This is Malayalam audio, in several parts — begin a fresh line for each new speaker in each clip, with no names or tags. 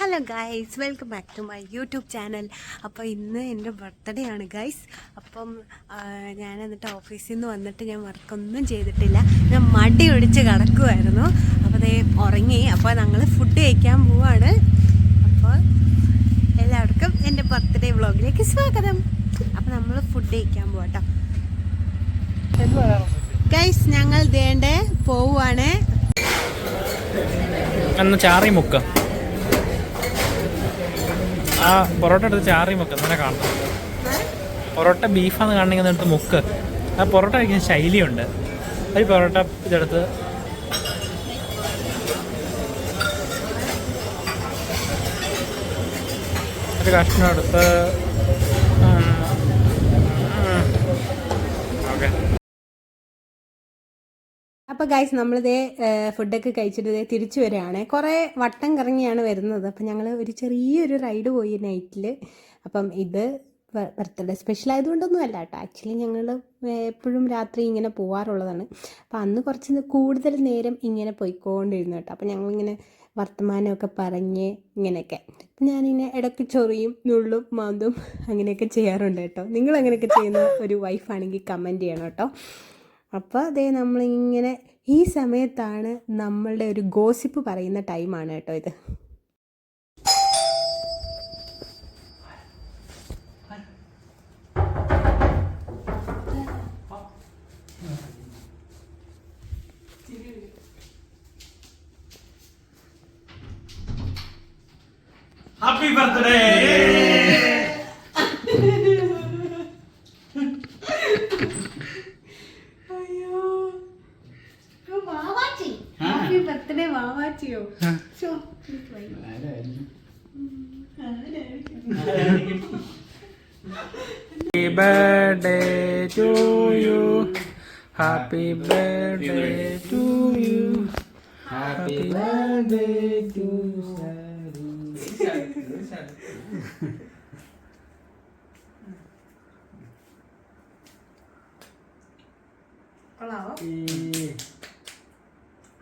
Hello guys, welcome back to my YouTube channel. അപ്പോൾ ഇന്ന് എൻ്റെ ബർത്ത്ഡേ ആണ് ഗൈസ്. അപ്പം ഞാൻ എന്നിട്ട് ഓഫീസിൽ നിന്ന് വന്നിട്ട് ഞാൻ വർക്കൊന്നും ചെയ്തിട്ടില്ല. ഞാൻ മടി ഒടിച്ച് കിടക്കുമായിരുന്നു. അപ്പോൾ അതേ ഉറങ്ങി. അപ്പോൾ ഞങ്ങൾ ഫുഡ് കഴിക്കാൻ പോവാണ്. അപ്പോൾ എല്ലാവർക്കും എൻ്റെ ബർത്ത്ഡേ വ്ളോഗിലേക്ക് സ്വാഗതം. അപ്പോൾ നമ്മൾ ഫുഡ് കഴിക്കാൻ പോവാട്ടോ ഗൈസ്. ഞങ്ങൾ ദേണ്ടേ പോവുകയാണ്.
ചാറി മുക്ക ആ പൊറോട്ട എടുത്ത് ചാറി മുക്ക അങ്ങനെ കാണണം. പൊറോട്ട ബീഫാന്ന് കാണണമെങ്കിൽ എടുത്ത് മുക്ക്. ആ പൊറോട്ട കഴിക്കുന്ന ശൈലിയുണ്ട്. ഒരു പൊറോട്ട ഇതെടുത്ത് ഒരു കഷ്ണം എടുത്ത് ഓക്കെ.
അപ്പോൾ ഗൈസ്, നമ്മളിതേ ഫുഡൊക്കെ കഴിച്ചിട്ട് ഇതേ തിരിച്ചു വരികയാണ്. കുറേ വട്ടം കറങ്ങിയാണ് വരുന്നത്. അപ്പം ഞങ്ങൾ ഒരു ചെറിയൊരു റൈഡ് പോയി നൈറ്റിൽ. അപ്പം ഇത് ബർത്ത്ഡേ സ്പെഷ്യൽ ആയതുകൊണ്ടൊന്നും അല്ല കേട്ടോ. ആക്ച്വലി ഞങ്ങൾ എപ്പോഴും രാത്രി ഇങ്ങനെ പോകാറുള്ളതാണ്. അപ്പം അന്ന് കുറച്ച് കൂടുതൽ നേരം ഇങ്ങനെ പോയിക്കൊണ്ടിരുന്നു കേട്ടോ. അപ്പം ഞങ്ങളിങ്ങനെ വർത്തമാനമൊക്കെ പറഞ്ഞ് ഇങ്ങനെയൊക്കെ. അപ്പം ഞാനിങ്ങനെ ഇടയ്ക്ക് ചൊറിയും നുള്ളും മാന്തും അങ്ങനെയൊക്കെ ചെയ്യാറുണ്ട് കേട്ടോ. നിങ്ങൾ അങ്ങനെയൊക്കെ ചെയ്യുന്ന ഒരു വൈഫാണെങ്കിൽ കമൻറ്റ് ചെയ്യണം കേട്ടോ. അപ്പോൾ അതേ നമ്മളിങ്ങനെ ഈ സമയത്താണ് നമ്മളുടെ ഒരു ഗോസിപ്പ് പറയുന്ന ടൈമാണ് കേട്ടോ ഇത്.
Happy birthday.
ബർത്ത്ഡേ വാവാച്ചിയോ?
Happy birthday to you. Happy birthday to you. Happy birthday to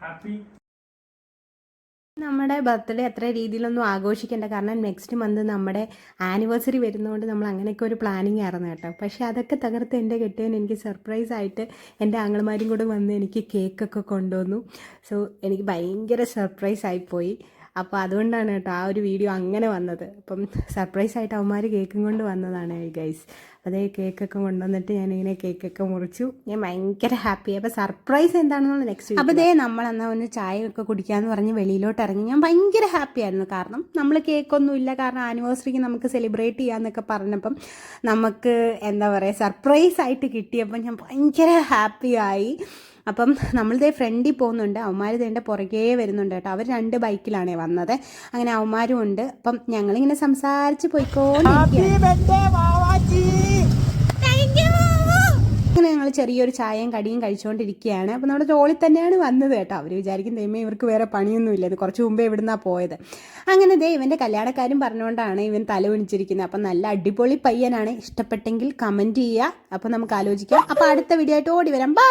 happy.
നമ്മുടെ ബർത്ത്ഡേ അത്ര രീതിയിലൊന്നും ആഘോഷിക്കേണ്ട, കാരണം നെക്സ്റ്റ് മന്ത് നമ്മുടെ ആനിവേഴ്സറി വരുന്നതുകൊണ്ട് നമ്മൾ അങ്ങനെയൊക്കെ ഒരു പ്ലാനിങ് ആയിരുന്നു കേട്ടോ. പക്ഷേ അതൊക്കെ തകർത്ത് എൻ്റെ കെട്ടിയവൻ എനിക്ക് സർപ്രൈസ് ആയിട്ട് എൻ്റെ ആങ്ങളമാരും കൂടെ വന്ന് എനിക്ക് കേക്കൊക്കെ കൊണ്ടുവന്നു. സോ എനിക്ക് ഭയങ്കര സർപ്രൈസ് ആയിപ്പോയി. അപ്പോൾ അതുകൊണ്ടാണ് കേട്ടോ ആ ഒരു വീഡിയോ അങ്ങനെ വന്നത്. അപ്പം സർപ്രൈസ് ആയിട്ട് അവന്മാർ കേക്കും കൊണ്ട് വന്നതാണ് ഗൈസ്. അതേ കേക്കൊക്കെ കൊണ്ടുവന്നിട്ട് ഞാനിങ്ങനെ കേക്കൊക്കെ മുറിച്ചു. ഞാൻ ഭയങ്കര ഹാപ്പിയായി. അപ്പോൾ സർപ്രൈസ് എന്താണെന്നുള്ള നെക്സ്റ്റ്. അപ്പോൾ അതേ നമ്മളെന്നാൽ ഒന്ന് ചായയൊക്കെ കുടിക്കാമെന്ന് പറഞ്ഞ് വെളിയിലോട്ട് ഇറങ്ങി. ഞാൻ ഭയങ്കര ഹാപ്പിയായിരുന്നു, കാരണം നമ്മൾ കേക്കൊന്നുമില്ല, കാരണം ആനിവേഴ്സറിക്ക് നമുക്ക് സെലിബ്രേറ്റ് ചെയ്യാമെന്നൊക്കെ പറഞ്ഞപ്പം നമുക്ക് എന്താ പറയുക സർപ്രൈസ് ആയിട്ട് കിട്ടിയപ്പോൾ ഞാൻ ഭയങ്കര ഹാപ്പിയായി. അപ്പം നമ്മളിതേ ഫ്രണ്ടിൽ പോകുന്നുണ്ട്, അവന്മാർ ഇതിൻ്റെ പുറകേ വരുന്നുണ്ട് കേട്ടോ. അവർ 2 ബൈക്കിലാണ് വന്നത്. അങ്ങനെ അവന്മാരും ഉണ്ട്. അപ്പം ഞങ്ങളിങ്ങനെ സംസാരിച്ച് അങ്ങനെ ഞങ്ങൾ ചെറിയൊരു ചായയും കടിയും കഴിച്ചുകൊണ്ടിരിക്കുകയാണ്. അപ്പം നമ്മുടെ ടോളിൽ തന്നെയാണ് വന്നത് കേട്ടോ. അവർ വിചാരിക്കും ദൈവമേ ഇവർക്ക് വേറെ പണിയൊന്നുമില്ല, ഇത് കുറച്ച് മുമ്പേ ഇവിടുന്നാണ് പോയത്. അങ്ങനെ ദേ ഇവൻ്റെ കല്യാണക്കാരും പറഞ്ഞുകൊണ്ടാണ് ഇവൻ തല കുനിച്ചിരിക്കുന്നത്. അപ്പം നല്ല അടിപൊളി പയ്യനാണ്. ഇഷ്ടപ്പെട്ടെങ്കിൽ കമൻറ്റ് ചെയ്യുക. അപ്പോൾ നമുക്ക് ആലോചിക്കാം. അപ്പോൾ അടുത്ത വീഡിയോ ആയിട്ട് ഓടി വരാം. ബൈ.